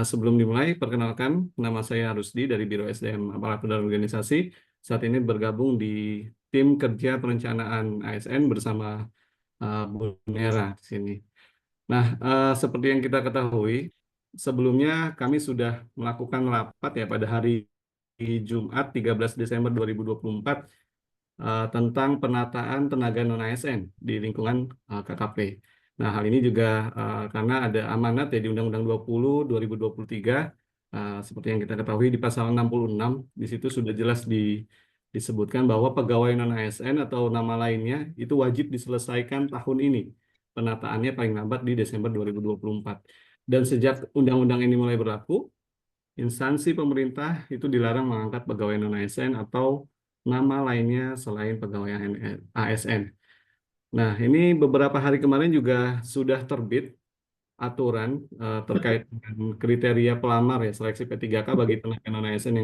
Sebelum dimulai, perkenalkan, nama saya Rusdi dari Biro SDM Aparatur dan Organisasi. Saat ini bergabung di tim kerja perencanaan ASN bersama Bu Nera di sini. Nah, seperti yang kita ketahui, sebelumnya kami sudah melakukan rapat ya pada hari Jumat 13 Desember 2024 tentang penataan tenaga non-ASN di lingkungan KKP. Nah, hal ini juga karena ada amanat ya di Undang-Undang 20 2023, seperti yang kita ketahui di pasal 66, di situ sudah jelas disebutkan bahwa pegawai non-ASN atau nama lainnya itu wajib diselesaikan tahun ini. Penataannya paling lambat di Desember 2024. Dan sejak undang-undang ini mulai berlaku, instansi pemerintah itu dilarang mengangkat pegawai non-ASN atau nama lainnya selain pegawai ASN. Nah, ini beberapa hari kemarin juga sudah terbit aturan terkait dengan kriteria pelamar ya seleksi P3K bagi tenaga non-ASN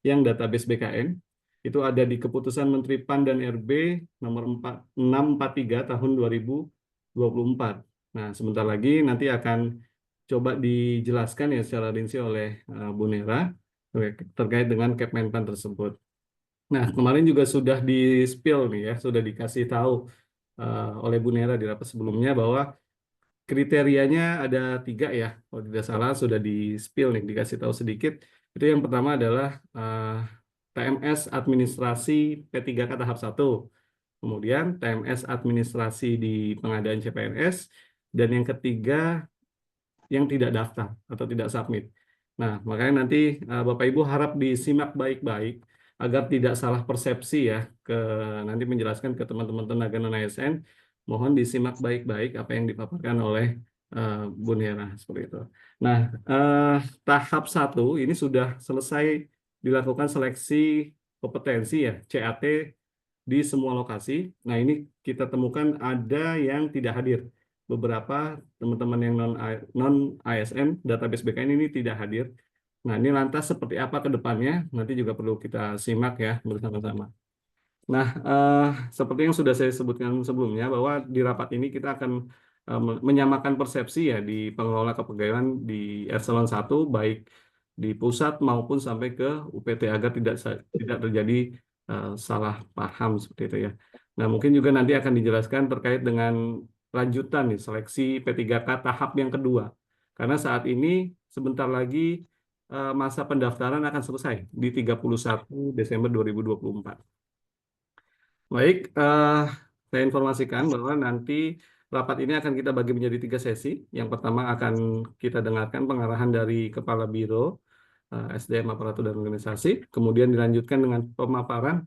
yang database BKN. Itu ada di Keputusan Menteri PAN dan RB nomor 643 tahun 2024. Nah, sebentar lagi nanti akan coba dijelaskan ya secara rinci oleh Bu Nera terkait dengan Kepmenpan tersebut. Nah, kemarin juga sudah di-spill nih ya, sudah dikasih tahu oleh Bu Nera di rapat sebelumnya bahwa kriterianya ada 3 ya, kalau tidak salah sudah di-spill nih, dikasih tahu sedikit. Itu yang pertama adalah TMS Administrasi P3K tahap 1, kemudian TMS Administrasi di pengadaan CPNS, dan yang ketiga yang tidak daftar atau tidak submit. Nah, makanya nanti Bapak Ibu harap disimak baik-baik agar tidak salah persepsi ya nanti menjelaskan ke teman-teman tenaga non-ASN. Mohon disimak baik-baik apa yang dipaparkan oleh Bu Nera seperti itu. Nah, tahap 1 ini sudah selesai dilakukan seleksi kompetensi ya CAT di semua lokasi. Nah, ini kita temukan ada yang tidak hadir. Beberapa teman-teman yang non ASN database BKN ini tidak hadir. Nah, ini lantas seperti apa ke depannya? Nanti juga perlu kita simak ya bersama-sama. Nah, seperti yang sudah saya sebutkan sebelumnya bahwa di rapat ini kita akan menyamakan persepsi ya di pengelola kepegawaian di eselon 1 baik di pusat maupun sampai ke UPT agar tidak terjadi salah paham seperti itu ya. Nah, mungkin juga nanti akan dijelaskan terkait dengan lanjutan nih seleksi P3K tahap yang kedua. Karena saat ini sebentar lagi masa pendaftaran akan selesai di 31 Desember 2024. Baik, saya informasikan bahwa nanti rapat ini akan kita bagi menjadi 3 sesi. Yang pertama akan kita dengarkan pengarahan dari Kepala Biro SDM Aparatur dan Organisasi, kemudian dilanjutkan dengan pemaparan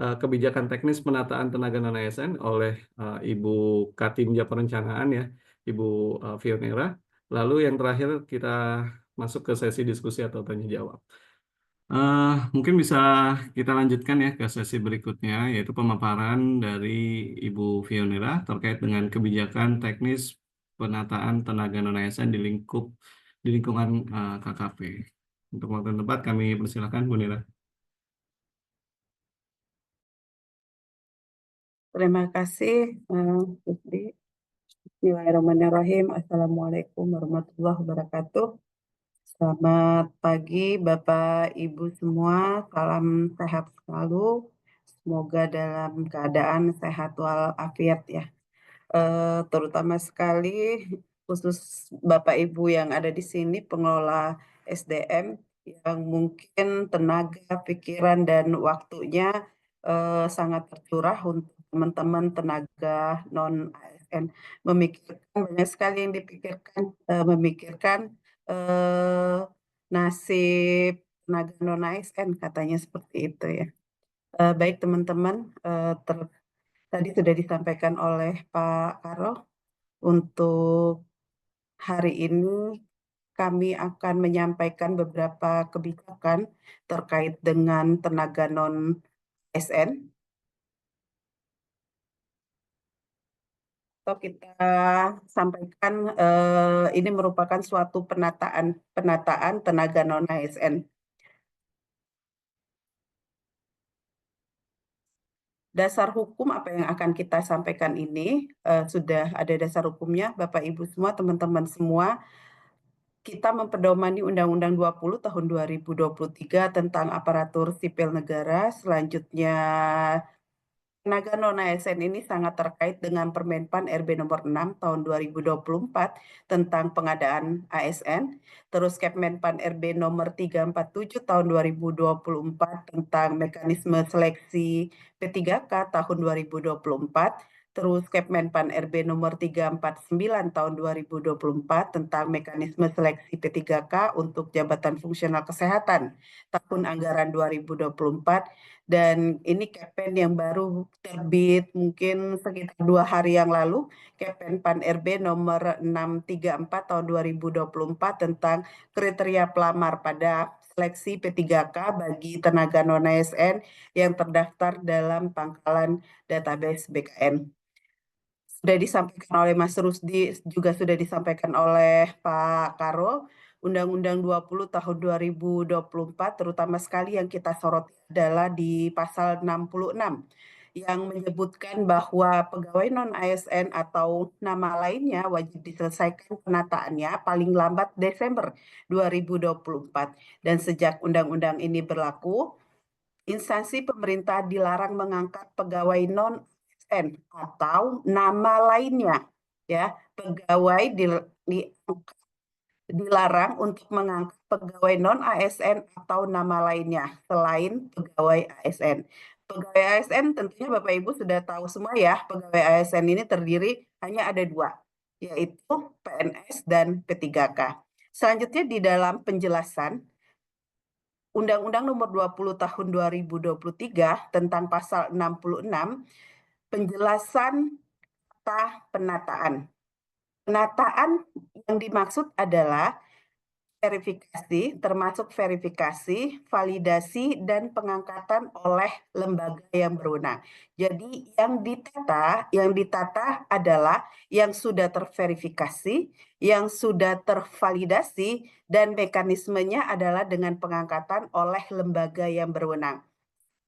kebijakan teknis penataan tenaga non-ASN oleh Ibu Katimja Perencanaan ya, Ibu Fionera. Lalu yang terakhir kita masuk ke sesi diskusi atau tanya jawab. Mungkin bisa kita lanjutkan ya ke sesi berikutnya, yaitu pemaparan dari Ibu Fionera terkait dengan kebijakan teknis penataan tenaga non-ASN di lingkungan KKP. Untuk waktu dan tempat kami persilakan Bu Nera. Terima kasih, Putri. Bismillahirrahmanirrahim. Assalamualaikum warahmatullahi wabarakatuh. Selamat pagi, Bapak, Ibu semua. Salam sehat selalu. Semoga dalam keadaan sehat walafiat ya. Terutama sekali khusus Bapak Ibu yang ada di sini, pengelola SDM yang mungkin tenaga, pikiran, dan waktunya sangat tercurah untuk teman-teman tenaga non-ASN. Banyak sekali yang dipikirkan, memikirkan nasib tenaga non-ASN, katanya seperti itu ya. Baik teman-teman, tadi sudah disampaikan oleh Pak Karo, untuk hari ini kami akan menyampaikan beberapa kebijakan terkait dengan tenaga non-ASN. Atau kita sampaikan ini merupakan suatu penataan tenaga non-ASN. Dasar hukum apa yang akan kita sampaikan ini sudah ada dasar hukumnya, Bapak Ibu semua, teman-teman semua. kita mempedomani Undang-Undang 20 tahun 2023 tentang aparatur sipil negara. Selanjutnya, tenaga non-ASN ini sangat terkait dengan Permenpan RB nomor 6 tahun 2024 tentang pengadaan ASN, terus Kepmenpan RB nomor 347 tahun 2024 tentang mekanisme seleksi P3K tahun 2024, terus Kepmenpan RB nomor 349 tahun 2024 tentang mekanisme seleksi P3K untuk jabatan fungsional kesehatan tahun anggaran 2024, dan ini Kepen yang baru terbit mungkin sekitar 2 hari yang lalu, Kepen Pan RB nomor 634 tahun 2024 tentang kriteria pelamar pada seleksi P3K bagi tenaga non-ASN yang terdaftar dalam pangkalan database BKN. Sudah disampaikan oleh Mas Rusdi, juga sudah disampaikan oleh Pak Karo. Undang-Undang 20 tahun 2024, terutama sekali yang kita soroti adalah di pasal 66, yang menyebutkan bahwa pegawai non-ASN atau nama lainnya wajib diselesaikan penataannya paling lambat Desember 2024. Dan sejak undang-undang ini berlaku, instansi pemerintah dilarang mengangkat pegawai non-ASN atau nama lainnya, ya. Pegawai dilarang untuk mengangkat pegawai non-ASN atau nama lainnya selain pegawai ASN. Pegawai ASN tentunya Bapak Ibu sudah tahu semua ya, pegawai ASN ini terdiri hanya ada dua, yaitu PNS dan P3K. Selanjutnya di dalam penjelasan Undang-Undang Nomor 20 Tahun 2023 tentang pasal 66, penjelasan kata penataan. Penataan yang dimaksud adalah verifikasi, termasuk verifikasi, validasi, dan pengangkatan oleh lembaga yang berwenang. Jadi yang ditata adalah yang sudah terverifikasi, yang sudah tervalidasi, dan mekanismenya adalah dengan pengangkatan oleh lembaga yang berwenang.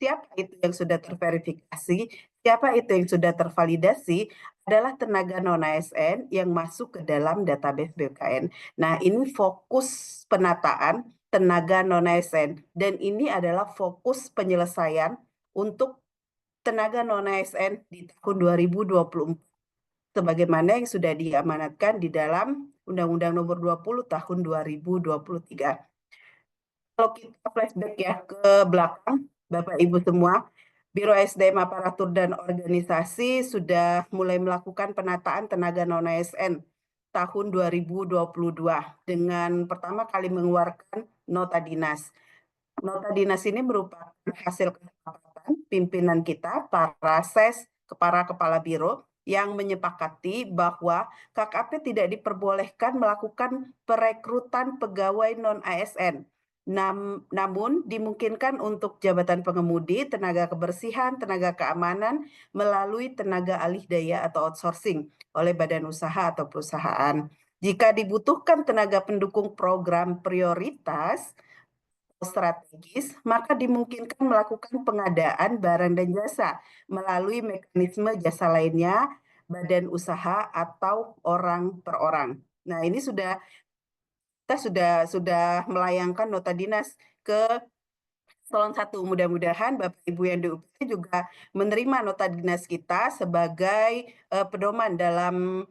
Siapa itu yang sudah terverifikasi, siapa itu yang sudah tervalidasi, adalah tenaga non-ASN yang masuk ke dalam database BKN. Nah, ini fokus penataan tenaga non-ASN, dan ini adalah fokus penyelesaian untuk tenaga non-ASN di tahun 2024, sebagaimana yang sudah diamanatkan di dalam Undang-Undang Nomor 20 Tahun 2023. Kalau kita flashback ya ke belakang, Bapak Ibu semua, Biro SDM Aparatur dan Organisasi sudah mulai melakukan penataan tenaga non-ASN tahun 2022 dengan pertama kali mengeluarkan nota dinas. Nota dinas ini merupakan hasil kesepakatan pimpinan kita, para ses, para kepala biro, yang menyepakati bahwa KKP tidak diperbolehkan melakukan perekrutan pegawai non-ASN. Namun dimungkinkan untuk jabatan pengemudi, tenaga kebersihan, tenaga keamanan, melalui tenaga alih daya atau outsourcing oleh badan usaha atau perusahaan. Jika dibutuhkan tenaga pendukung program prioritas strategis, maka dimungkinkan melakukan pengadaan barang dan jasa melalui mekanisme jasa lainnya, badan usaha atau orang per orang. Nah, ini kita sudah melayangkan nota dinas ke Eselon 1. Mudah-mudahan Bapak Ibu yang di UPT juga menerima nota dinas kita sebagai pedoman dalam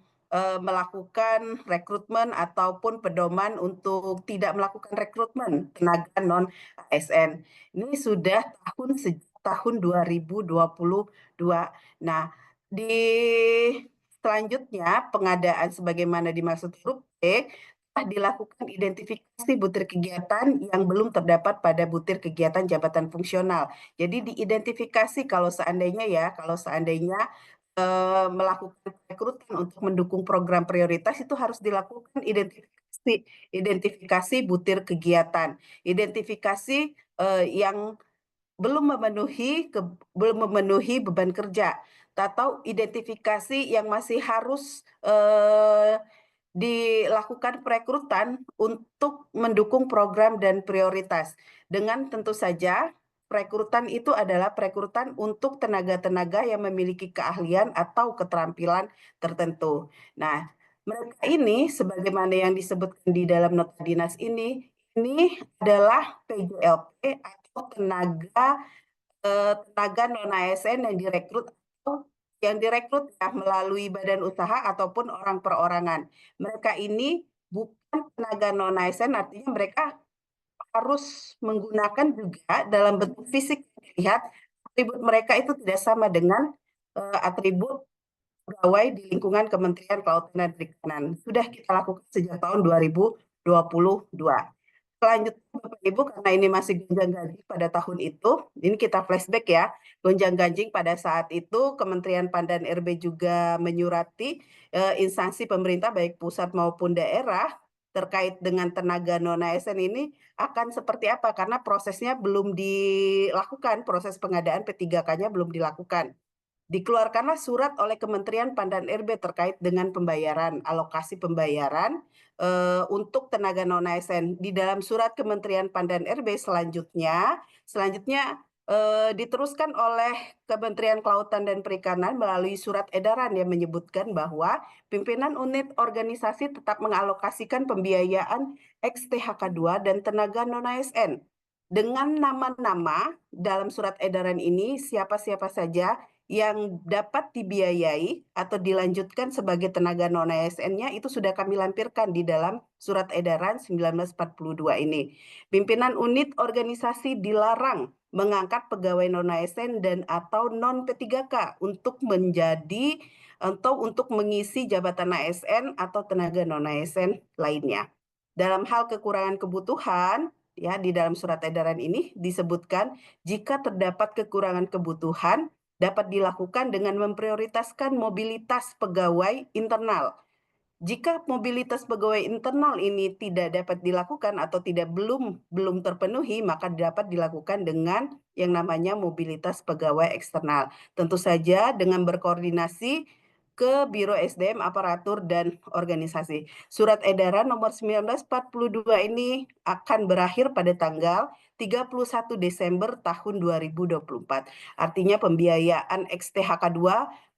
melakukan rekrutmen ataupun pedoman untuk tidak melakukan rekrutmen tenaga non-ASN. Ini sudah tahun 2022. Nah, di selanjutnya pengadaan sebagaimana dimaksud huruf B telah dilakukan identifikasi butir kegiatan yang belum terdapat pada butir kegiatan jabatan fungsional. Jadi diidentifikasi kalau seandainya melakukan rekrutan untuk mendukung program prioritas itu harus dilakukan identifikasi butir kegiatan, identifikasi yang belum memenuhi beban kerja, atau identifikasi yang masih harus dilakukan perekrutan untuk mendukung program dan prioritas. Dengan tentu saja perekrutan itu adalah perekrutan untuk tenaga-tenaga yang memiliki keahlian atau keterampilan tertentu. Nah, Mereka ini, sebagaimana yang disebutkan di dalam nota dinas ini adalah PJLP atau tenaga non ASN yang direkrut atau ya melalui badan usaha ataupun orang perorangan. Mereka ini bukan tenaga non ASN, artinya mereka harus menggunakan juga dalam bentuk fisik terlihat atribut mereka itu tidak sama dengan atribut pegawai di lingkungan Kementerian Kelautan dan Perikanan. Sudah kita lakukan sejak tahun 2022. Selanjutnya Bapak Ibu, karena ini masih gonjang-ganjing pada tahun itu, ini kita flashback ya, gonjang-ganjing pada saat itu Kementerian PAN dan RB juga menyurati instansi pemerintah baik pusat maupun daerah terkait dengan tenaga non ASN ini akan seperti apa, karena prosesnya belum dilakukan, proses pengadaan P3K-nya belum dilakukan. Dikeluarkanlah surat oleh Kementerian PAN dan RB terkait dengan pembayaran, alokasi pembayaran untuk tenaga non ASN. Di dalam surat Kementerian PAN dan RB selanjutnya diteruskan oleh Kementerian Kelautan dan Perikanan melalui surat edaran yang menyebutkan bahwa pimpinan unit organisasi tetap mengalokasikan pembiayaan XTHK2 dan tenaga non ASN dengan nama-nama dalam surat edaran ini siapa-siapa saja yang dapat dibiayai atau dilanjutkan sebagai tenaga non ASN-nya itu sudah kami lampirkan di dalam surat edaran 1942 ini. Pimpinan unit organisasi dilarang mengangkat pegawai non ASN dan atau non P3K untuk menjadi atau untuk mengisi jabatan ASN atau tenaga non ASN lainnya. Dalam hal kekurangan kebutuhan, ya di dalam surat edaran ini disebutkan jika terdapat kekurangan kebutuhan dapat dilakukan dengan memprioritaskan mobilitas pegawai internal. Jika mobilitas pegawai internal ini tidak dapat dilakukan atau belum terpenuhi, maka dapat dilakukan dengan yang namanya mobilitas pegawai eksternal. Tentu saja dengan berkoordinasi ke Biro SDM, Aparatur, dan Organisasi. Surat edaran nomor 1942 ini akan berakhir pada tanggal 31 Desember tahun 2024. Artinya pembiayaan XTHK2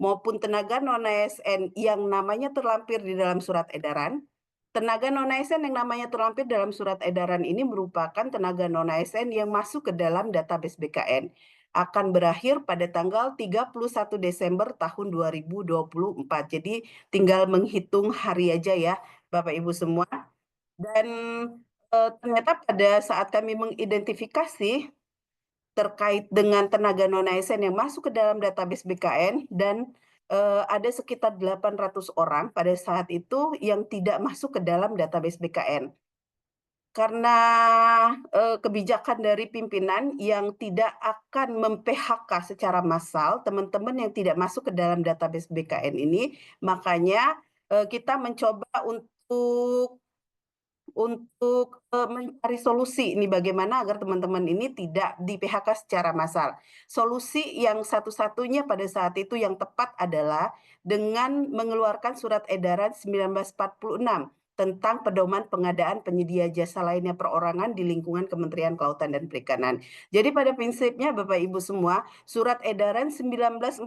maupun tenaga non ASN yang namanya terlampir di dalam surat edaran. Tenaga non ASN yang namanya terlampir dalam surat edaran ini merupakan tenaga non ASN yang masuk ke dalam database BKN. Akan berakhir pada tanggal 31 Desember tahun 2024. Jadi tinggal menghitung hari aja ya Bapak Ibu semua. Dan ternyata pada saat kami mengidentifikasi terkait dengan tenaga non ASN yang masuk ke dalam database BKN dan ada sekitar 800 orang pada saat itu yang tidak masuk ke dalam database BKN. Karena kebijakan dari pimpinan yang tidak akan mem-PHK secara massal teman-teman yang tidak masuk ke dalam database BKN ini, makanya kita mencoba untuk mencari solusi ini bagaimana agar teman-teman ini tidak di PHK secara massal. Solusi yang satu-satunya pada saat itu yang tepat adalah dengan mengeluarkan surat edaran 1946 tentang pedoman pengadaan penyedia jasa lainnya perorangan di lingkungan Kementerian Kelautan dan Perikanan. Jadi pada prinsipnya Bapak Ibu semua, surat edaran 1946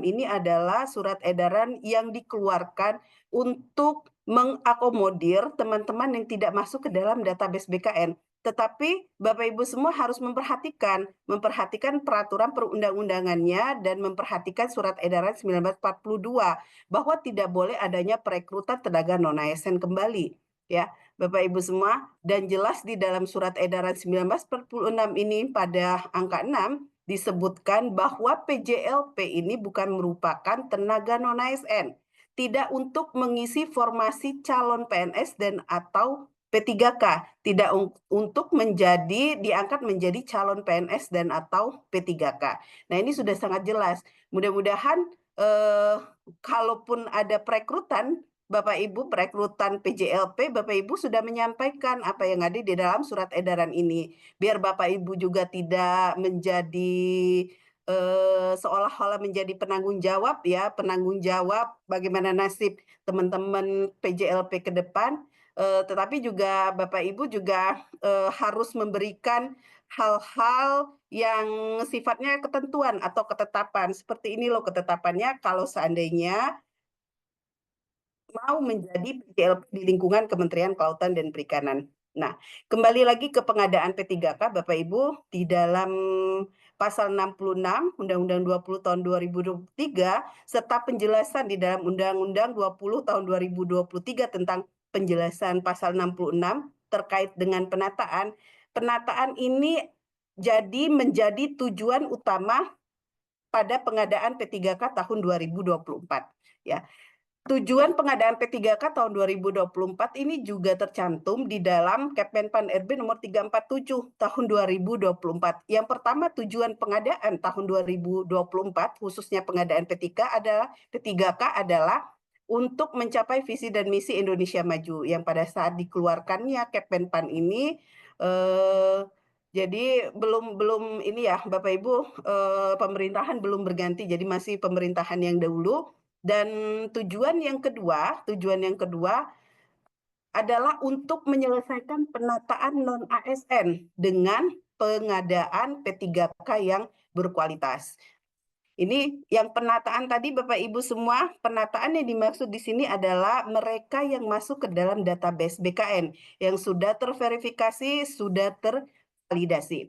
ini adalah surat edaran yang dikeluarkan untuk mengakomodir teman-teman yang tidak masuk ke dalam database BKN. Tetapi Bapak Ibu semua harus memperhatikan peraturan perundang-undangannya dan memperhatikan surat edaran 1942 bahwa tidak boleh adanya perekrutan tenaga non ASN kembali. Ya, Bapak Ibu semua, dan jelas di dalam surat edaran 1946 ini pada angka 6 disebutkan bahwa PJLP ini bukan merupakan tenaga non ASN, tidak untuk mengisi formasi calon PNS dan atau P3K, tidak untuk diangkat menjadi calon PNS dan atau P3K. Nah, ini sudah sangat jelas. Mudah-mudahan kalaupun ada perekrutan Bapak Ibu, perekrutan PJLP, Bapak Ibu sudah menyampaikan apa yang ada di dalam surat edaran ini. Biar Bapak Ibu juga tidak menjadi seolah-olah menjadi penanggung jawab ya, penanggung jawab bagaimana nasib teman-teman PJLP ke depan, tetapi juga Bapak Ibu juga harus memberikan hal-hal yang sifatnya ketentuan atau ketetapan. Seperti ini loh ketetapannya kalau seandainya mau menjadi PJLP di lingkungan Kementerian Kelautan dan Perikanan. Nah, kembali lagi ke pengadaan P3K, Bapak Ibu, di dalam pasal 66 Undang-Undang 20 tahun 2023 serta penjelasan di dalam Undang-Undang 20 tahun 2023 tentang penjelasan pasal 66 terkait dengan penataan. Penataan ini menjadi tujuan utama pada pengadaan P3K tahun 2024 ya. Tujuan pengadaan P3K tahun 2024 ini juga tercantum di dalam Kemenpan RB nomor 347 tahun 2024. Yang pertama, tujuan pengadaan tahun 2024 khususnya pengadaan P3K adalah untuk mencapai visi dan misi Indonesia Maju yang pada saat dikeluarkannya Kemenpan ini jadi belum ini ya Bapak Ibu, pemerintahan belum berganti, jadi masih pemerintahan yang dahulu. Dan tujuan yang kedua adalah untuk menyelesaikan penataan non-ASN dengan pengadaan P3K yang berkualitas. Ini yang penataan tadi Bapak Ibu semua, penataan yang dimaksud di sini adalah mereka yang masuk ke dalam database BKN, yang sudah terverifikasi, sudah tervalidasi.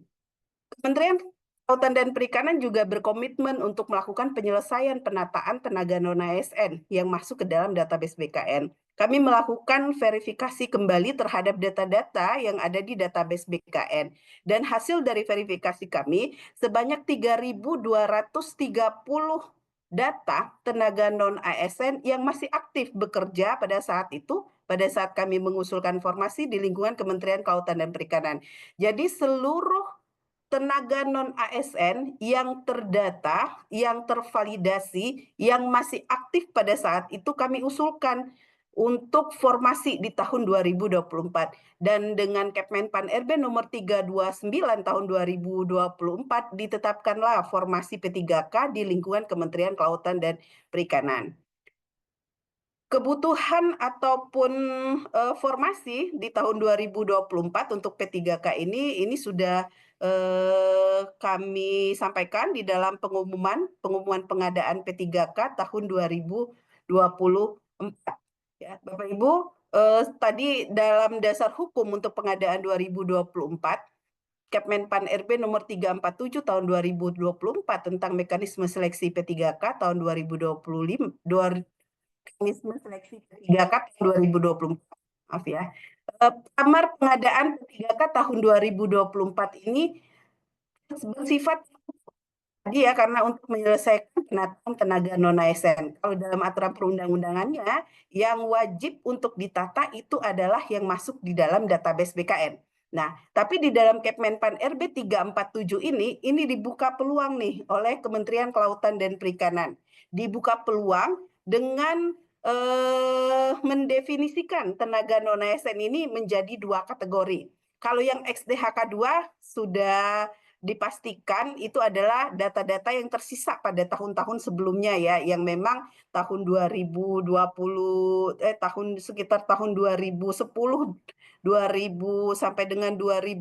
Kementerian Kelautan dan Perikanan juga berkomitmen untuk melakukan penyelesaian penataan tenaga non-ASN yang masuk ke dalam database BKN. Kami melakukan verifikasi kembali terhadap data-data yang ada di database BKN. Dan hasil dari verifikasi kami, sebanyak 3.230 data tenaga non-ASN yang masih aktif bekerja pada saat itu, pada saat kami mengusulkan formasi di lingkungan Kementerian Kelautan dan Perikanan. Jadi seluruh tenaga non-ASN yang terdata, yang tervalidasi, yang masih aktif pada saat itu kami usulkan untuk formasi di tahun 2024. Dan dengan Kemenpan RB nomor 329 tahun 2024 ditetapkanlah formasi P3K di lingkungan Kementerian Kelautan dan Perikanan. Kebutuhan ataupun formasi di tahun 2024 untuk P3K ini sudah kami sampaikan di dalam pengumuman pengadaan P3K tahun 2024. Ya, Bapak Ibu, tadi dalam dasar hukum untuk pengadaan 2024, Kemenpan RB nomor 347 tahun 2024 tentang mekanisme seleksi P3K tahun 2025, mekanisme seleksi P3K tahun 2024. Maaf ya. Kamar pengadaan P3K tahun 2024 ini bersifat tadi ya karena untuk menyelesaikan penataan tenaga non-ASN. Kalau dalam aturan perundang-undangannya yang wajib untuk ditata itu adalah yang masuk di dalam database BKN. Nah, tapi di dalam Kemenpan RB 347 ini dibuka peluang nih oleh Kementerian Kelautan dan Perikanan. Dibuka peluang dengan mendefinisikan tenaga non-ASN ini menjadi dua kategori. Kalau yang XDHK 2 sudah dipastikan itu adalah data-data yang tersisa pada tahun-tahun sebelumnya ya, yang memang tahun 2020 sekitar tahun 2010 2000 sampai dengan 2000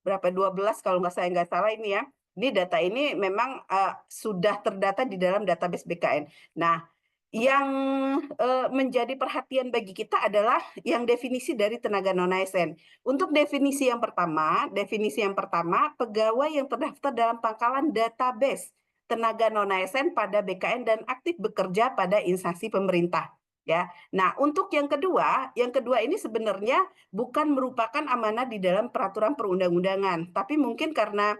berapa 12 kalau nggak salah ini ya. Ini data ini memang sudah terdata di dalam database BKN. Nah, yang menjadi perhatian bagi kita adalah yang definisi dari tenaga non-ASN. Untuk definisi yang pertama, pegawai yang terdaftar dalam pangkalan database tenaga non-ASN pada BKN dan aktif bekerja pada instansi pemerintah. Ya, nah untuk yang kedua ini sebenarnya bukan merupakan amanah di dalam peraturan perundang-undangan, tapi mungkin karena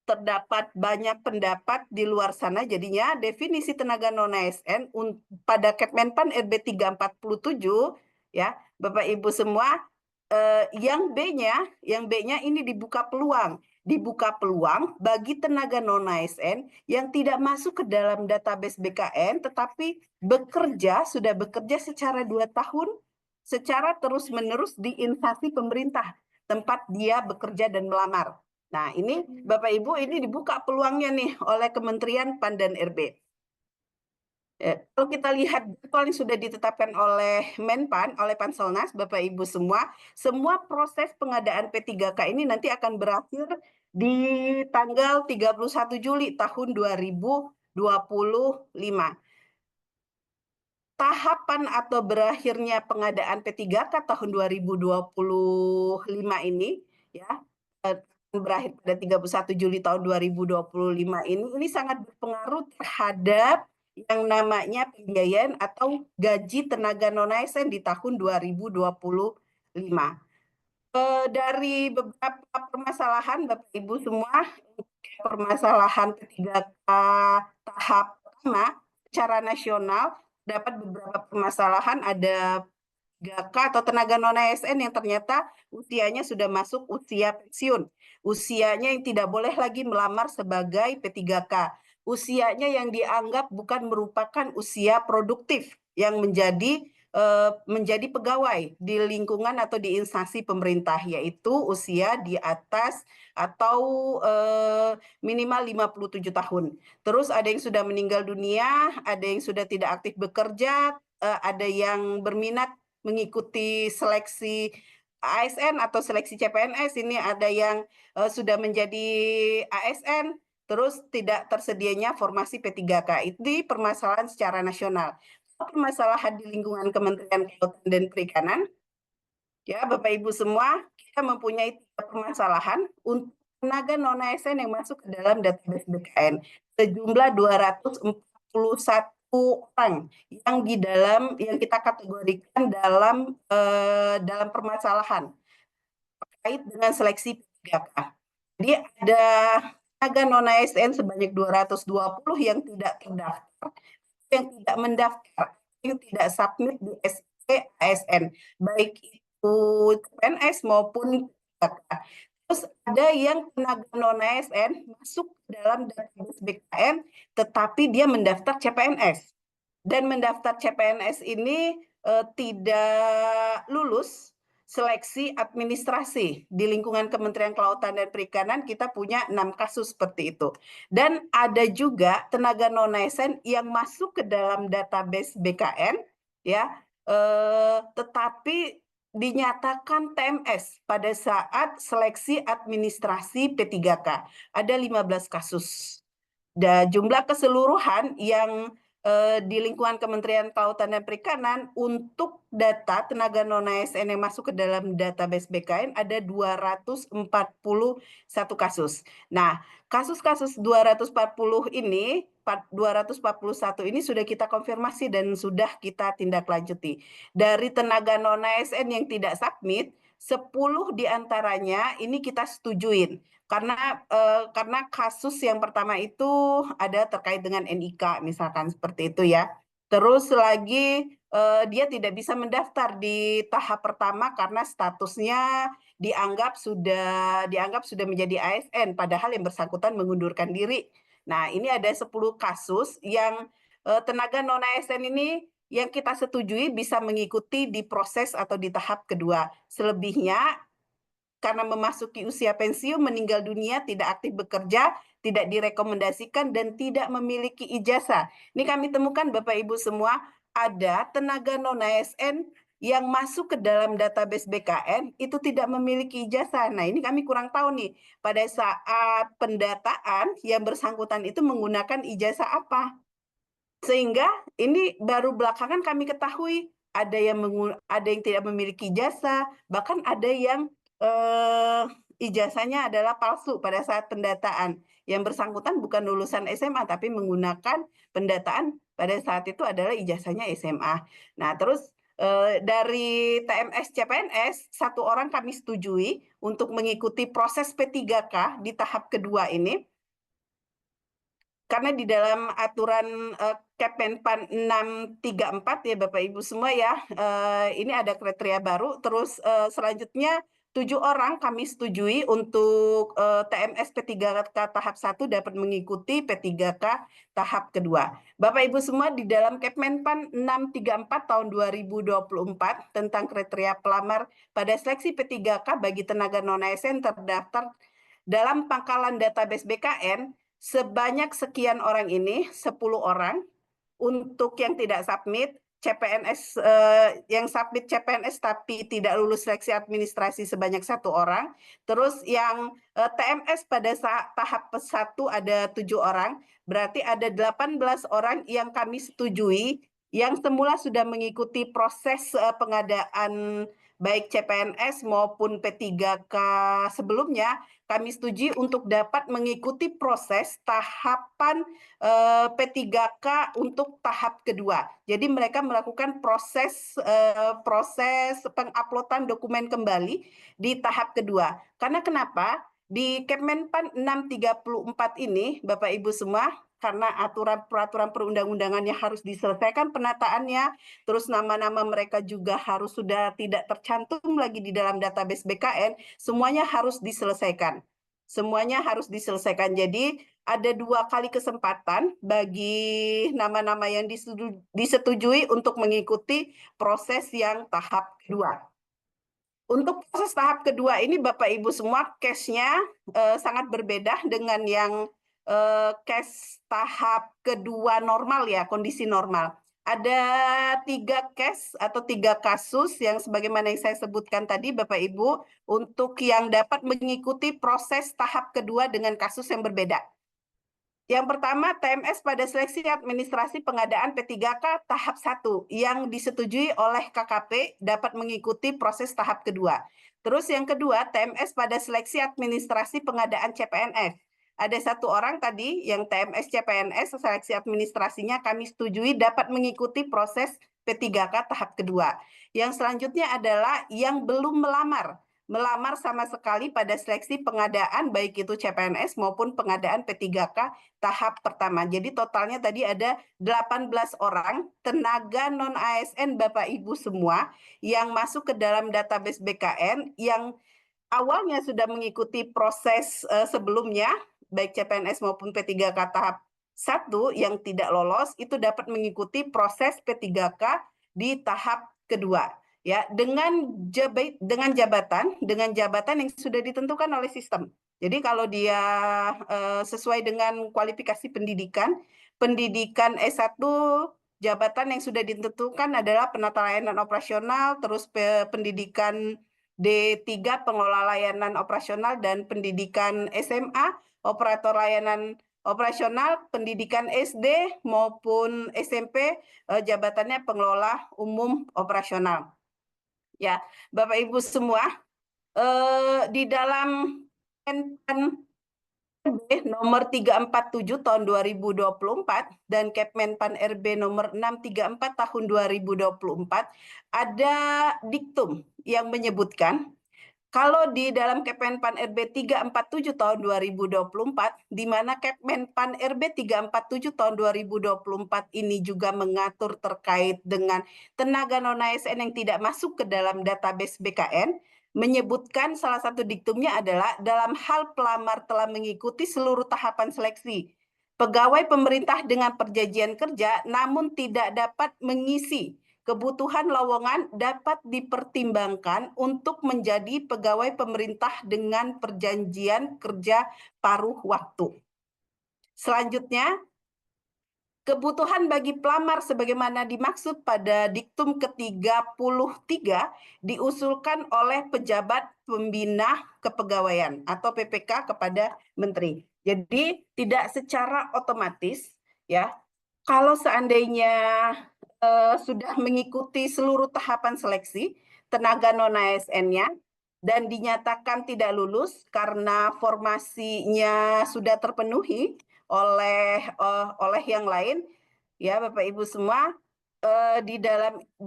terdapat banyak pendapat di luar sana, jadinya definisi tenaga non-ASN pada Kemenpan RB 347 ya Bapak Ibu semua, yang B-nya ini dibuka peluang bagi tenaga non-ASN yang tidak masuk ke dalam database BKN tetapi sudah bekerja secara 2 tahun secara terus-menerus di instansi pemerintah tempat dia bekerja dan melamar. Nah, ini Bapak Ibu ini dibuka peluangnya nih oleh Kementerian PAN dan RB. Kalau kita lihat jadwal yang sudah ditetapkan oleh Menpan, oleh Panselnas, Bapak Ibu semua proses pengadaan P3K ini nanti akan berakhir di tanggal 31 Juli tahun 2025. tahapan atau berakhirnya pengadaan P3K tahun 2025 ini, ya, berakhir pada 31 Juli tahun 2025 ini sangat berpengaruh terhadap yang namanya pembiayaan atau gaji tenaga non-ASN di tahun 2025. Dari beberapa permasalahan, Bapak Ibu semua, permasalahan P3K tahap pertama secara nasional dapat beberapa permasalahan, ada 3K atau tenaga non-ASN yang ternyata usianya sudah masuk usia pensiun. Usianya yang tidak boleh lagi melamar sebagai P3K. Usianya yang dianggap bukan merupakan usia produktif yang menjadi pegawai di lingkungan atau di instansi pemerintah, yaitu usia di atas atau minimal 57 tahun. Terus ada yang sudah meninggal dunia, ada yang sudah tidak aktif bekerja, ada yang berminat mengikuti seleksi ASN atau seleksi CPNS, ini ada yang sudah menjadi ASN, terus tidak tersedianya formasi P3K. Itu permasalahan secara nasional. Permasalahan di lingkungan Kementerian Kelautan dan Perikanan, ya Bapak Ibu semua, kita mempunyai 3 permasalahan untuk tenaga non-ASN yang masuk ke dalam database BKN. Sejumlah 241 orang yang kita kategorikan dalam permasalahan terkait dengan seleksi P3K. Jadi ada tenaga non-ASN sebanyak 220 yang tidak terdaftar, yang tidak mendaftar, yang tidak submit di SIP ASN, baik itu PNS maupun PKK. Terus ada yang tenaga non-ASN masuk dalam database BKN, tetapi dia mendaftar CPNS. Dan mendaftar CPNS ini tidak lulus seleksi administrasi. Di lingkungan Kementerian Kelautan dan Perikanan kita punya 6 kasus seperti itu. Dan ada juga tenaga non-ASN yang masuk ke dalam database BKN, ya, tetapi dinyatakan TMS pada saat seleksi administrasi P3K. Ada 15 kasus. Dan jumlah keseluruhan yang di lingkungan Kementerian Kelautan dan Perikanan untuk data tenaga non-ASN yang masuk ke dalam database BKN ada 241 kasus. Nah, kasus-kasus 241 ini sudah kita konfirmasi dan sudah kita tindak lanjuti. Dari tenaga non-ASN yang tidak submit, 10 diantaranya ini kita setujuin. Karena kasus yang pertama itu ada terkait dengan NIK misalkan seperti itu ya. Terus lagi dia tidak bisa mendaftar di tahap pertama karena statusnya dianggap sudah menjadi ASN padahal yang bersangkutan mengundurkan diri. Nah, ini ada 10 kasus yang tenaga non ASN ini yang kita setujui bisa mengikuti di proses atau di tahap kedua. Selebihnya karena memasuki usia pensiun, meninggal dunia, tidak aktif bekerja, tidak direkomendasikan, dan tidak memiliki ijazah. Ini kami temukan Bapak Ibu semua, ada tenaga non-ASN yang masuk ke dalam database BKN itu tidak memiliki ijazah. Nah, ini kami kurang tahu nih, pada saat pendataan yang bersangkutan itu menggunakan ijazah apa. Sehingga ini baru belakangan kami ketahui ada yang tidak memiliki ijazah, bahkan ada yang ijazahnya adalah palsu pada saat pendataan. Yang bersangkutan bukan lulusan SMA, tapi menggunakan pendataan pada saat itu adalah ijazahnya SMA. Nah, terus dari TMS CPNS, 1 orang kami setujui untuk mengikuti proses P3K di tahap kedua ini. Karena di dalam aturan Kemenpan 634 ya Bapak Ibu semua ya, ini ada kriteria baru. Terus selanjutnya 7 orang kami setujui untuk TMS P3K tahap 1 dapat mengikuti P3K tahap kedua. Bapak Ibu semua, di dalam Kemenpan 634 tahun 2024 tentang kriteria pelamar pada seleksi P3K bagi tenaga non-ASN terdaftar dalam pangkalan database BKN, sebanyak sekian orang ini, 10 orang, untuk yang tidak submit, CPNS yang submit CPNS tapi tidak lulus seleksi administrasi sebanyak 1 orang. Terus yang TMS pada tahap 1 ada 7 orang, berarti ada 18 orang yang kami setujui yang semula sudah mengikuti proses pengadaan baik CPNS maupun P3K sebelumnya, kami setujui untuk dapat mengikuti proses tahapan P3K untuk tahap kedua. Jadi mereka melakukan proses penguploadan dokumen kembali di tahap kedua. Karena kenapa? Di Kemenpan 634 ini, Bapak Ibu semua, karena peraturan perundang-undangannya harus diselesaikan penataannya, terus nama-nama mereka juga harus sudah tidak tercantum lagi di dalam database BKN, semuanya harus diselesaikan. Semuanya harus diselesaikan. Jadi ada 2 kali kesempatan bagi nama-nama yang disetujui untuk mengikuti proses yang tahap kedua. Untuk proses tahap kedua ini Bapak Ibu semua case-nya sangat berbeda dengan yang case tahap kedua normal ya, kondisi normal. Ada 3 case atau 3 kasus yang sebagaimana yang saya sebutkan tadi Bapak Ibu untuk yang dapat mengikuti proses tahap kedua dengan kasus yang berbeda. Yang pertama, TMS pada seleksi administrasi pengadaan P3K tahap 1 yang disetujui oleh KKP dapat mengikuti proses tahap kedua. Terus yang kedua, TMS pada seleksi administrasi pengadaan CPNS. Ada 1 orang tadi yang TMS CPNS, seleksi administrasinya kami setujui dapat mengikuti proses P3K tahap kedua. Yang selanjutnya adalah yang belum melamar sama sekali pada seleksi pengadaan baik itu CPNS maupun pengadaan P3K tahap pertama. Jadi totalnya tadi ada 18 orang tenaga non-ASN Bapak Ibu semua yang masuk ke dalam database BKN yang awalnya sudah mengikuti proses sebelumnya baik CPNS maupun P3K tahap 1 yang tidak lolos itu dapat mengikuti proses P3K di tahap kedua. Ya, dengan jabatan yang sudah ditentukan oleh sistem. Jadi kalau dia sesuai dengan kualifikasi pendidikan S1 jabatan yang sudah ditentukan adalah penata layanan operasional, terus pendidikan D3 pengelola layanan operasional dan pendidikan SMA operator layanan operasional, pendidikan SD maupun SMP jabatannya pengelola umum operasional. Ya, Bapak Ibu semua, di dalam Kemenpan RB nomor 347 tahun 2024 dan Kemenpan RB nomor 634 tahun 2024 ada diktum yang menyebutkan kalau di dalam Kemenpan RB 347 tahun 2024, di mana Kemenpan RB 347 tahun 2024 ini juga mengatur terkait dengan tenaga non-ASN yang tidak masuk ke dalam database BKN, menyebutkan salah satu diktumnya adalah dalam hal pelamar telah mengikuti seluruh tahapan seleksi pegawai pemerintah dengan perjanjian kerja namun tidak dapat mengisi kebutuhan lowongan dapat dipertimbangkan untuk menjadi pegawai pemerintah dengan perjanjian kerja paruh waktu. Selanjutnya, kebutuhan bagi pelamar sebagaimana dimaksud pada diktum ke-33 diusulkan oleh pejabat pembina kepegawaian atau PPK kepada menteri. Jadi tidak secara otomatis ya, kalau seandainya sudah mengikuti seluruh tahapan seleksi tenaga non-ASN-nya dan dinyatakan tidak lulus karena formasinya sudah terpenuhi oleh yang lain, ya Bapak Ibu semua, di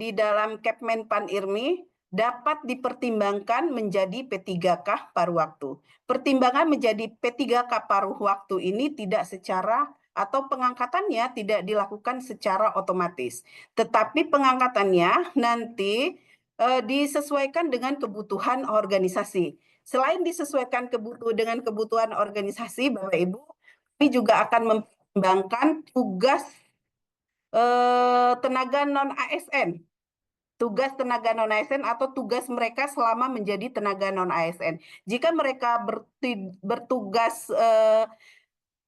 dalam Kemenpan IRMI dapat dipertimbangkan menjadi P3K paruh waktu. Pertimbangan menjadi P3K paruh waktu ini tidak secara atau pengangkatannya tidak dilakukan secara otomatis. Tetapi pengangkatannya nanti disesuaikan dengan kebutuhan organisasi. Selain disesuaikan dengan kebutuhan organisasi, Bapak Ibu, kami juga akan mempertimbangkan tugas tenaga non-ASN. Tugas tenaga non-ASN atau tugas mereka selama menjadi tenaga non-ASN. Jika mereka bertugas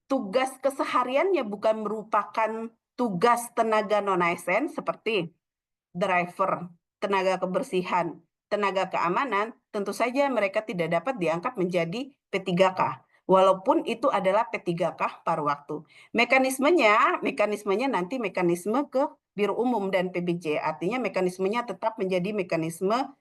tugas kesehariannya bukan merupakan tugas tenaga non-ASN seperti driver, tenaga kebersihan, tenaga keamanan, tentu saja mereka tidak dapat diangkat menjadi P3K. Walaupun itu adalah P3K paruh waktu. Mekanismenya nanti mekanisme ke Biro Umum dan PBJ. Artinya mekanismenya tetap menjadi mekanisme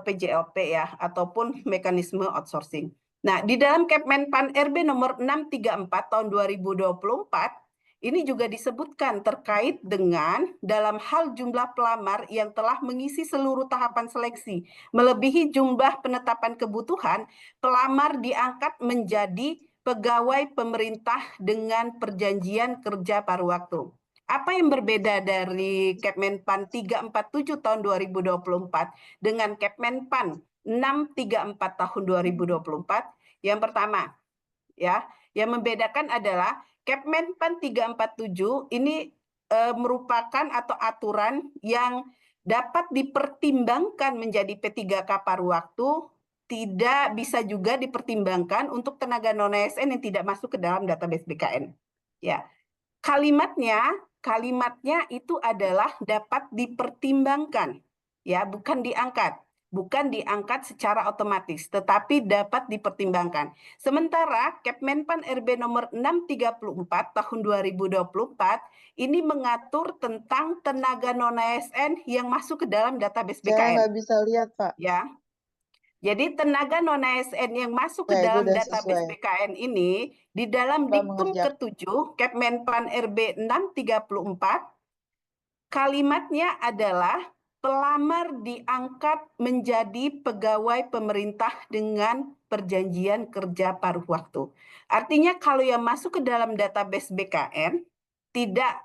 PJLP ya, ataupun mekanisme outsourcing. Nah, di dalam Kepmenpan RB nomor 634 tahun 2024, ini juga disebutkan terkait dengan dalam hal jumlah pelamar yang telah mengisi seluruh tahapan seleksi, melebihi jumlah penetapan kebutuhan, pelamar diangkat menjadi pegawai pemerintah dengan perjanjian kerja paruh waktu. Apa yang berbeda dari Kepmenpan 347 tahun 2024 dengan Kepmenpan 634 tahun 2024? Yang pertama, ya, yang membedakan adalah Kepmenpan 347 ini merupakan atau aturan yang dapat dipertimbangkan menjadi P3K paruh waktu, tidak bisa juga dipertimbangkan untuk tenaga non-ASN yang tidak masuk ke dalam database BKN. Ya, kalimatnya itu adalah dapat dipertimbangkan, ya, bukan diangkat. Bukan diangkat secara otomatis, tetapi dapat dipertimbangkan. Sementara Kepmenpan RB nomor 634 tahun 2024 ini mengatur tentang tenaga non-ASN yang masuk ke dalam database Saya BKN. nggak bisa lihat, Pak. Ya, jadi tenaga non-ASN yang masuk ke Ya, itu dalam udah database sesuai. BKN ini di dalam Pak Diktum mengerjakan. ke-7 Kepmenpan RB 634 kalimatnya adalah pelamar diangkat menjadi pegawai pemerintah dengan perjanjian kerja paruh waktu. Artinya kalau yang masuk ke dalam database BKN tidak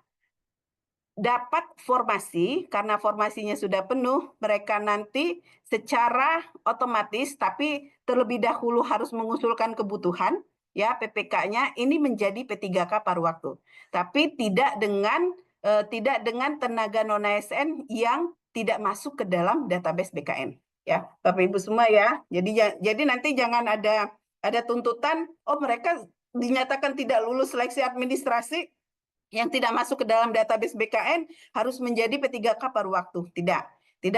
dapat formasi, karena formasinya sudah penuh, mereka nanti secara otomatis, tapi terlebih dahulu harus mengusulkan kebutuhan, ya, PPK-nya ini menjadi P3K paruh waktu. Tapi tidak dengan tenaga non-ASN yang tidak masuk ke dalam database BKN. Ya, Bapak Ibu semua ya. Jadi nanti jangan ada tuntutan, oh mereka dinyatakan tidak lulus seleksi administrasi, yang tidak masuk ke dalam database BKN harus menjadi P3K paruh waktu. Tidak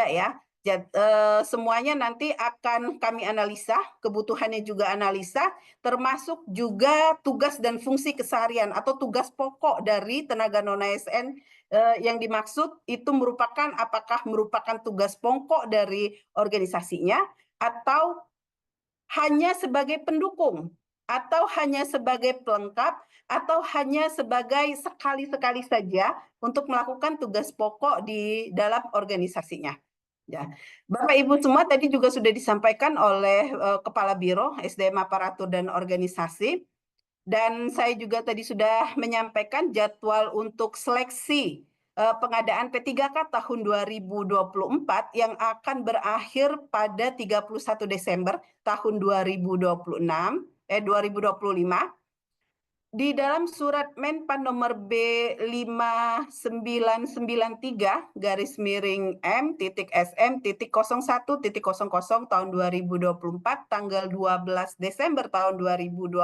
ya. Semuanya nanti akan kami analisa, kebutuhannya juga analisa, termasuk juga tugas dan fungsi keseharian atau tugas pokok dari tenaga non-ASN yang dimaksud itu apakah merupakan tugas pokok dari organisasinya atau hanya sebagai pendukung, atau hanya sebagai pelengkap, atau hanya sebagai sekali-sekali saja untuk melakukan tugas pokok di dalam organisasinya. Ya, Bapak Ibu semua tadi juga sudah disampaikan oleh Kepala Biro SDM Aparatur dan Organisasi, dan saya juga tadi sudah menyampaikan jadwal untuk seleksi pengadaan P3K tahun 2024 yang akan berakhir pada 31 Desember tahun 2025. Di dalam surat Menpan nomor B5993-M.SM.01.00 tahun 2024 tanggal 12 Desember tahun 2024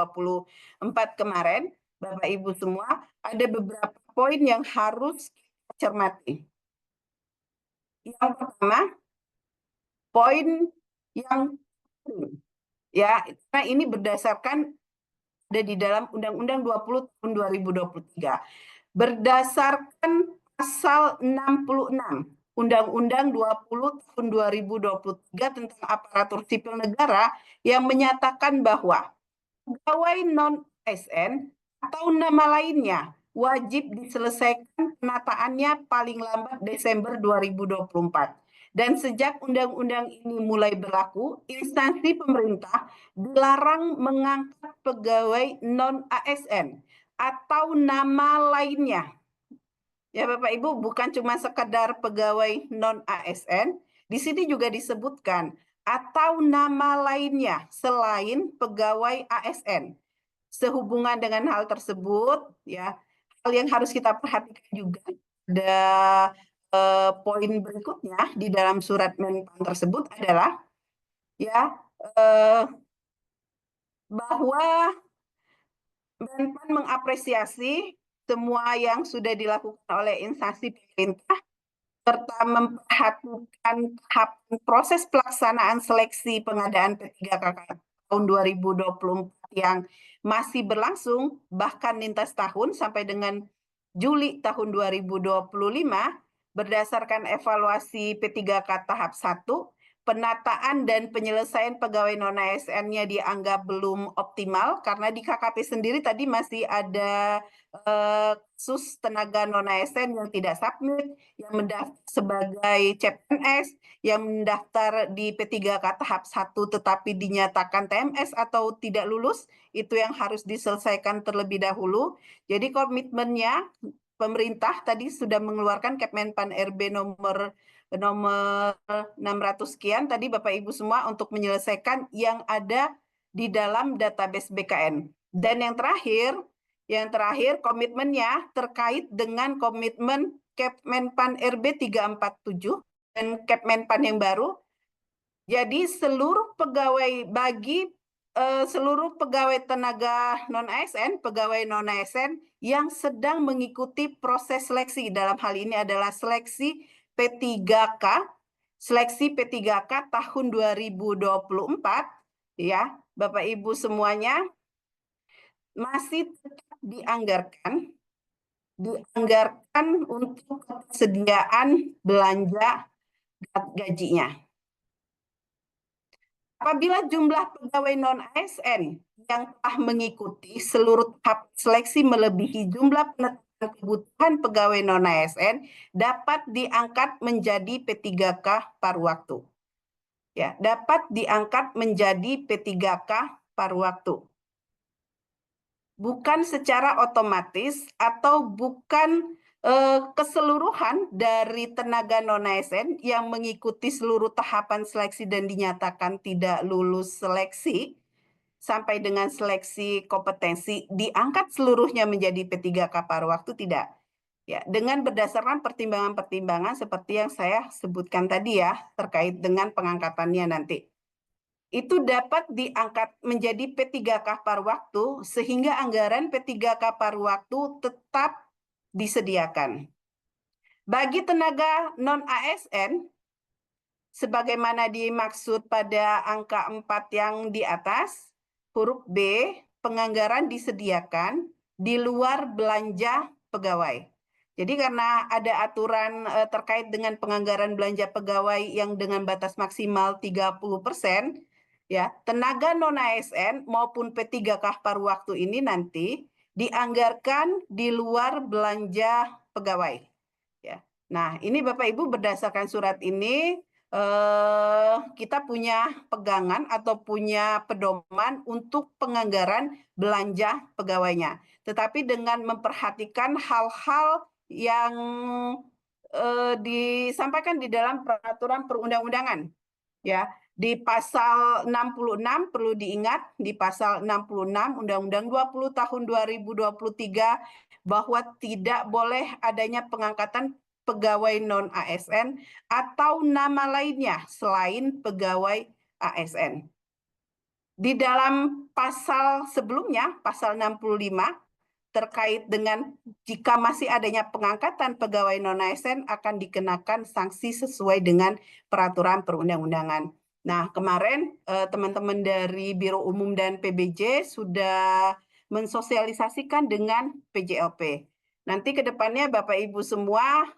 kemarin, Bapak Ibu semua, ada beberapa poin yang harus kita cermati. Yang pertama, poin yang ya, karena ini berdasarkan ada di dalam Undang-Undang 20 tahun 2023. Berdasarkan pasal 66 Undang-Undang 20 tahun 2023 tentang aparatur sipil negara yang menyatakan bahwa pegawai non-ASN atau nama lainnya wajib diselesaikan penataannya paling lambat Desember 2024. Dan sejak undang-undang ini mulai berlaku, instansi pemerintah dilarang mengangkat pegawai non-ASN atau nama lainnya. Ya Bapak Ibu, bukan cuma sekedar pegawai non-ASN, di sini juga disebutkan atau nama lainnya selain pegawai ASN. Sehubungan dengan hal tersebut, ya, hal yang harus kita perhatikan juga ada poin berikutnya di dalam surat Menpan tersebut adalah ya bahwa Menpan mengapresiasi semua yang sudah dilakukan oleh instansi pemerintah serta memperhatikan proses pelaksanaan seleksi pengadaan P3K tahun 2024 yang masih berlangsung bahkan lintas tahun sampai dengan Juli tahun 2025 berdasarkan evaluasi P3K tahap 1, penataan dan penyelesaian pegawai non-ASN-nya dianggap belum optimal karena di KKP sendiri tadi masih ada kasus tenaga non-ASN yang tidak submit, yang mendaftar sebagai CPNS, yang mendaftar di P3K tahap 1 tetapi dinyatakan TMS atau tidak lulus, itu yang harus diselesaikan terlebih dahulu. Jadi komitmennya pemerintah tadi sudah mengeluarkan Kepmenpan RB nomor 600 sekian tadi Bapak Ibu semua untuk menyelesaikan yang ada di dalam database BKN. Dan yang terakhir komitmennya terkait dengan komitmen Kepmenpan RB 347 dan Kepmenpan yang baru. Jadi seluruh pegawai tenaga non-ASN, pegawai non-ASN yang sedang mengikuti proses seleksi, dalam hal ini adalah seleksi P3K, tahun 2024, ya, Bapak Ibu semuanya, masih tetap dianggarkan untuk kesediaan belanja gajinya. Apabila jumlah pegawai non-ASN yang telah mengikuti seluruh tahap seleksi melebihi jumlah penetapan kebutuhan pegawai non-ASN, dapat diangkat menjadi P3K paruh waktu. Ya, dapat diangkat menjadi P3K paruh waktu. Bukan secara otomatis atau bukan keseluruhan dari tenaga non-ASN yang mengikuti seluruh tahapan seleksi dan dinyatakan tidak lulus seleksi sampai dengan seleksi kompetensi diangkat seluruhnya menjadi P3K paruh waktu, tidak. Ya, dengan berdasarkan pertimbangan-pertimbangan seperti yang saya sebutkan tadi ya, terkait dengan pengangkatannya nanti. Itu dapat diangkat menjadi P3K paruh waktu sehingga anggaran P3K paruh waktu tetap disediakan. Bagi tenaga non-ASN, sebagaimana dimaksud pada angka 4 yang di atas, huruf B, penganggaran disediakan di luar belanja pegawai. Jadi karena ada aturan terkait dengan penganggaran belanja pegawai yang dengan batas maksimal 30%, ya, tenaga non-ASN maupun P3K paruh waktu ini nanti dianggarkan di luar belanja pegawai. Ya. Nah, ini Bapak Ibu berdasarkan surat ini kita punya pegangan atau punya pedoman untuk penganggaran belanja pegawainya. Tetapi dengan memperhatikan hal-hal yang disampaikan di dalam peraturan perundang-undangan. Ya, di pasal 66 perlu diingat, di pasal 66 Undang-Undang 20 tahun 2023 bahwa tidak boleh adanya pengangkatan pegawai non-ASN atau nama lainnya selain pegawai ASN. Di dalam pasal sebelumnya, pasal 65, terkait dengan jika masih adanya pengangkatan pegawai non-ASN akan dikenakan sanksi sesuai dengan peraturan perundang-undangan. Nah, kemarin teman-teman dari Biro Umum dan PBJ sudah mensosialisasikan dengan PJLP. Nanti ke depannya Bapak Ibu semua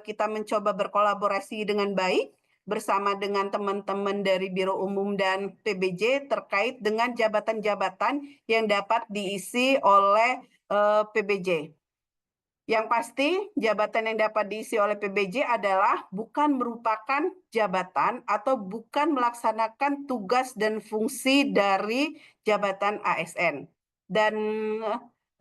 kita mencoba berkolaborasi dengan baik bersama dengan teman-teman dari Biro Umum dan PBJ terkait dengan jabatan-jabatan yang dapat diisi oleh PBJ. Yang pasti jabatan yang dapat diisi oleh PBJ adalah bukan merupakan jabatan atau bukan melaksanakan tugas dan fungsi dari jabatan ASN. Dan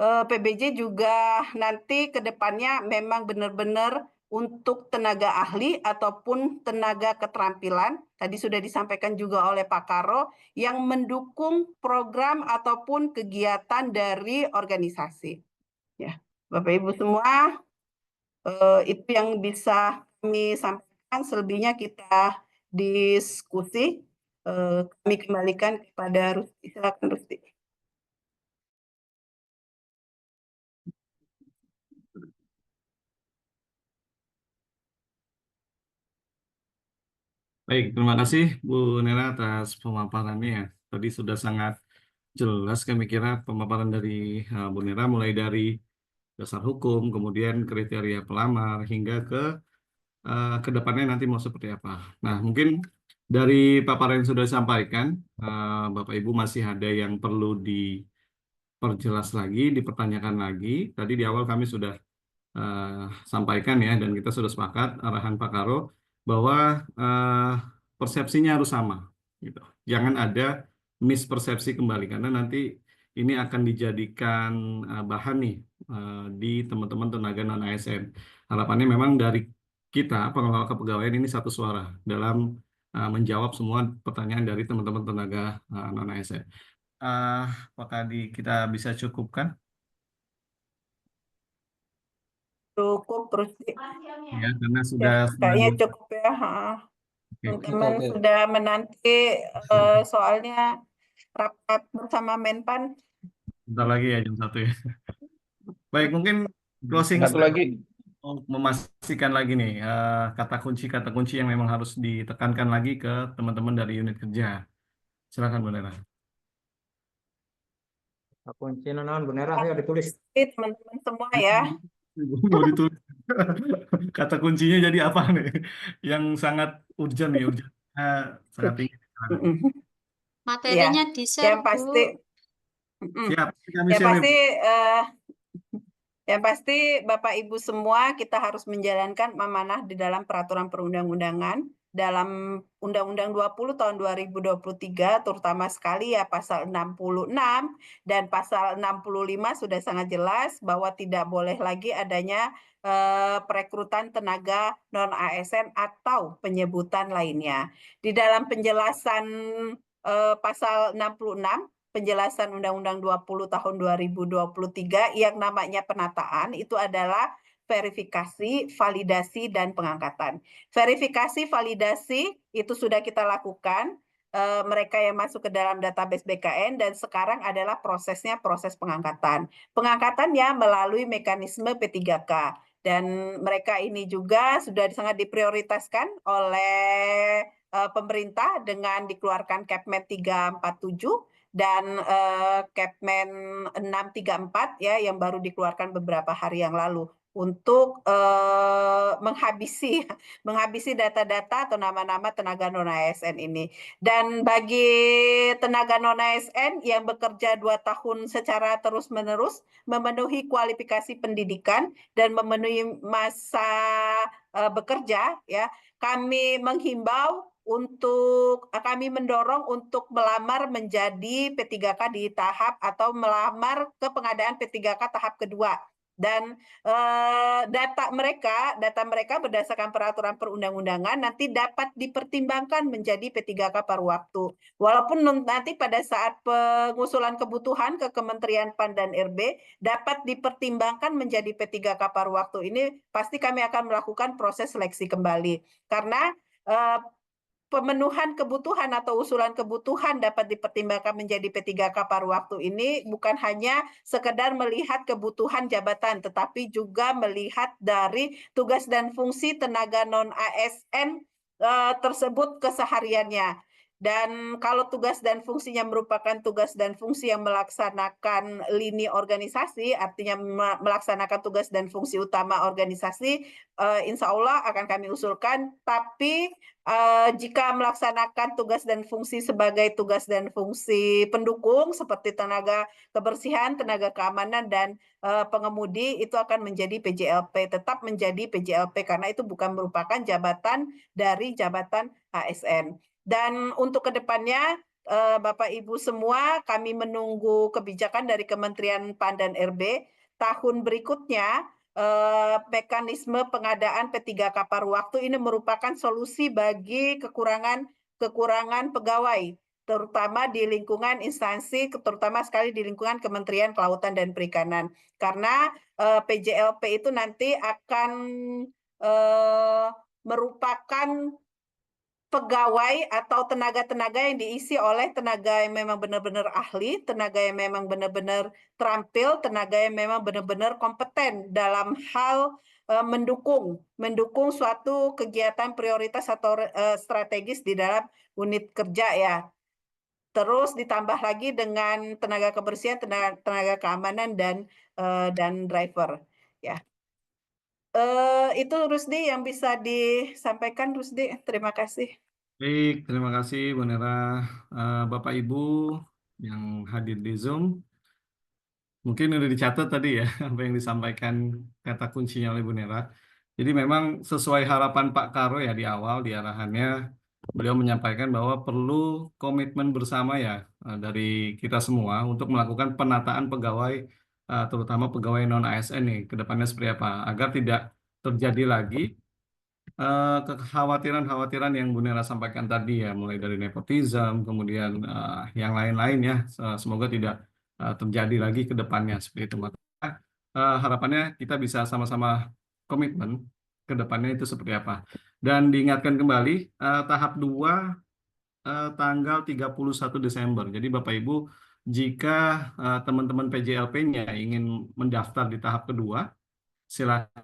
PBJ juga nanti ke depannya memang benar-benar untuk tenaga ahli ataupun tenaga keterampilan, tadi sudah disampaikan juga oleh Pak Karo, yang mendukung program ataupun kegiatan dari organisasi. Ya, Bapak Ibu semua, itu yang bisa kami sampaikan. Selebihnya kita diskusi. Kami kembalikan kepada Rusti. Silakan Rusti. Baik, terima kasih Bu Nera atas pemaparannya ya. Tadi sudah sangat jelas kami kira pemaparan dari Bu Nera mulai dari dasar hukum, kemudian kriteria pelamar, hingga ke depannya nanti mau seperti apa. Nah, mungkin dari paparan yang sudah disampaikan, Bapak Ibu masih ada yang perlu diperjelas lagi, dipertanyakan lagi. Tadi di awal kami sudah eh, sampaikan ya, dan kita sudah sepakat arahan Pak Karo bahwa persepsinya harus sama, gitu. Jangan ada mispersepsi kembali karena nanti ini akan dijadikan bahan nih di teman-teman tenaga non ASN. Harapannya memang dari kita pengelola kepegawaian ini satu suara dalam menjawab semua pertanyaan dari teman-teman tenaga non ASN. Apakah kita bisa cukupkan? Cukup terus Ya, karena ya, sudah kayaknya 9. cukup ya. Oke. Teman-teman sudah menanti, soalnya rapat bersama Menpan. Bentar lagi ya jam 1 ya. Baik, mungkin closing Satu lagi, statement untuk memastikan lagi nih kata kunci yang memang harus ditekankan lagi ke teman-teman dari unit kerja. Silakan Bu Nera. kunci non beneran ya ditulis. Ini teman-teman semua ya. Mau ditulis. Kata kuncinya jadi apa nih? Yang sangat urgent nih, urgentnya sangat tinggi. Silakan. Mm-mm. Ya, Materinya di-share, yang pasti, Bu. Siap, kami yang share. pasti, yang pasti Bapak Ibu semua kita harus menjalankan amanah di dalam peraturan perundang-undangan dalam Undang-Undang 20 tahun 2023, terutama sekali ya pasal 66 dan pasal 65 sudah sangat jelas bahwa tidak boleh lagi adanya perekrutan tenaga non ASN atau penyebutan lainnya. Di dalam penjelasan pasal 66 penjelasan Undang-Undang 20 tahun 2023 yang namanya penataan itu adalah verifikasi, validasi, dan pengangkatan. Verifikasi, validasi itu sudah kita lakukan, mereka yang masuk ke dalam database BKN, dan sekarang adalah prosesnya proses pengangkatan. Pengangkatannya melalui mekanisme P3K, dan mereka ini juga sudah sangat diprioritaskan oleh pemerintah dengan dikeluarkan Kepmen 347 dan Kepmen 634 ya yang baru dikeluarkan beberapa hari yang lalu untuk menghabisi data-data atau nama-nama tenaga non ASN ini. Dan bagi tenaga non ASN yang bekerja 2 tahun secara terus-menerus, memenuhi kualifikasi pendidikan dan memenuhi masa bekerja, ya, kami mendorong untuk melamar menjadi P3K di tahap atau melamar ke pengadaan P3K tahap kedua. Dan data mereka berdasarkan peraturan perundang-undangan nanti dapat dipertimbangkan menjadi P3K paruh waktu. Walaupun nanti pada saat pengusulan kebutuhan ke Kementerian PAN dan RB dapat dipertimbangkan menjadi P3K paruh waktu ini, pasti kami akan melakukan proses seleksi kembali. Karena pemenuhan kebutuhan atau usulan kebutuhan dapat dipertimbangkan menjadi P3K paruh waktu ini bukan hanya sekedar melihat kebutuhan jabatan, tetapi juga melihat dari tugas dan fungsi tenaga non-ASN tersebut kesehariannya. Dan kalau tugas dan fungsinya merupakan tugas dan fungsi yang melaksanakan lini organisasi, artinya melaksanakan tugas dan fungsi utama organisasi, insya Allah akan kami usulkan. Tapi jika melaksanakan tugas dan fungsi sebagai tugas dan fungsi pendukung seperti tenaga kebersihan, tenaga keamanan, dan pengemudi, itu akan menjadi PJLP, tetap menjadi PJLP karena itu bukan merupakan jabatan dari jabatan ASN. Dan untuk kedepannya, Bapak Ibu semua, kami menunggu kebijakan dari Kementerian PAN dan RB. Tahun berikutnya, mekanisme pengadaan P3K paruh waktu ini merupakan solusi bagi kekurangan pegawai, terutama di lingkungan instansi, terutama sekali di lingkungan Kementerian Kelautan dan Perikanan. Karena PJLP itu nanti akan merupakan pegawai atau tenaga-tenaga yang diisi oleh tenaga yang memang benar-benar ahli, tenaga yang memang benar-benar terampil, tenaga yang memang benar-benar kompeten dalam hal mendukung suatu kegiatan prioritas atau strategis di dalam unit kerja ya. Terus ditambah lagi dengan tenaga kebersihan, tenaga keamanan, dan driver. ya. Itu Rusdi yang bisa disampaikan, Rusdi. Terima kasih. Baik, terima kasih Bu Nera. Bapak Ibu yang hadir di Zoom, mungkin udah dicatat tadi ya apa yang disampaikan kata kuncinya oleh Bu Nera. Jadi memang sesuai harapan Pak Karo ya di awal di arahannya, beliau menyampaikan bahwa perlu komitmen bersama ya dari kita semua untuk melakukan penataan pegawai, terutama pegawai non ASN nih ke depannya seperti apa, agar tidak terjadi lagi kekhawatiran-khawatiran yang Bu Nera sampaikan tadi ya, mulai dari nepotisme, kemudian yang lain-lain ya, semoga tidak terjadi lagi ke depannya seperti itu. Maka harapannya kita bisa sama-sama komitmen ke depannya itu seperti apa. Dan diingatkan kembali tahap 2 tanggal 31 Desember. Jadi Bapak Ibu, jika teman-teman PJLP-nya ingin mendaftar di tahap kedua, silakan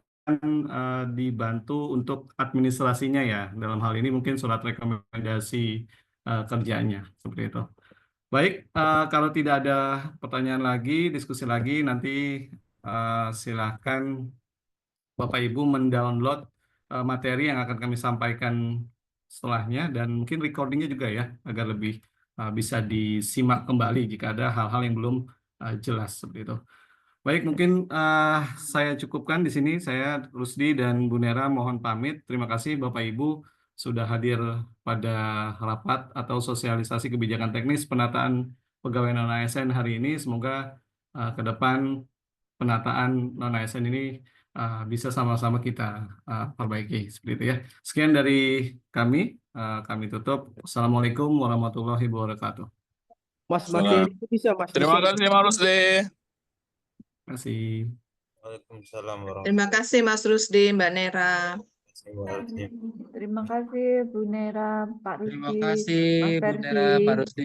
dibantu untuk administrasinya ya. Dalam hal ini mungkin surat rekomendasi kerjanya seperti itu. Baik, kalau tidak ada pertanyaan lagi, diskusi lagi, nanti silakan Bapak Ibu mendownload materi yang akan kami sampaikan setelahnya dan mungkin recordingnya juga ya, agar lebih bisa disimak kembali jika ada hal-hal yang belum jelas seperti itu. Baik, mungkin saya cukupkan di sini. Saya Rusdi dan Bu Nera mohon pamit. Terima kasih Bapak Ibu sudah hadir pada rapat atau sosialisasi kebijakan teknis penataan pegawai non-ASN hari ini. Semoga ke depan penataan non-ASN ini bisa sama-sama kita perbaiki seperti itu ya. Sekian dari kami. Kami tutup. Assalamualaikum warahmatullahi wabarakatuh. Mas Salam. materi itu bisa Mas Terima di-share. kasih Mas Rusdi. Terima kasih. Waalaikumsalam warahmatullahi Terima kasih Mas Rusdi, Mbak Nera. wabarakatuh. Terima kasih Bu Nera, Pak Terima Rusdi, kasih Mas Bu Nera, Pak Ferdi. Rusdi.